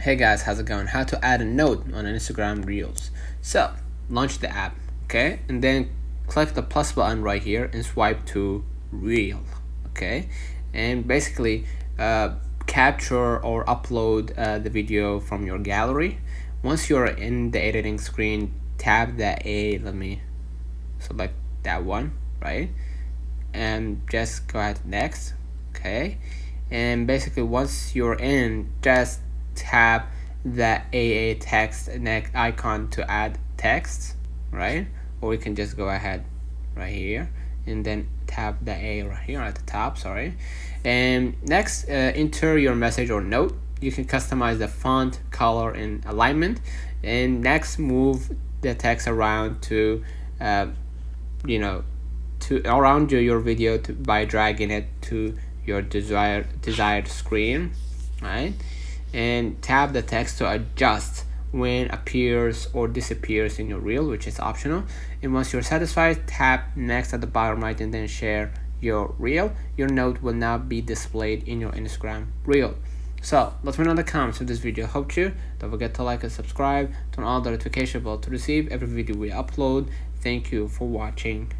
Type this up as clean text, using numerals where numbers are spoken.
Hey guys, how's it going? How to add a note on Instagram Reels. So, launch the app, okay? And then click the plus button right here and swipe to Reel, okay? And basically, capture or upload the video from your gallery. Once you're in the editing screen, tap let me select that one, right? And just go ahead to next, okay? And basically once you're in, just tap the AA text next icon to add text, right? Or we can just go ahead right here and then tap the A right here at the top, sorry. And next, enter your message or note. You can customize the font, color, and alignment. And next, move the text around to around your video by dragging it to your desired screen, right? And tap the text to adjust when appears or disappears in your reel, which is optional. And once you're satisfied, tap next at the bottom right and then share your reel. Your note will now be displayed in your Instagram reel. So let me know in the comments if this video helped you. Don't forget to like and subscribe, turn on the notification bell to receive every video we upload. Thank you for watching.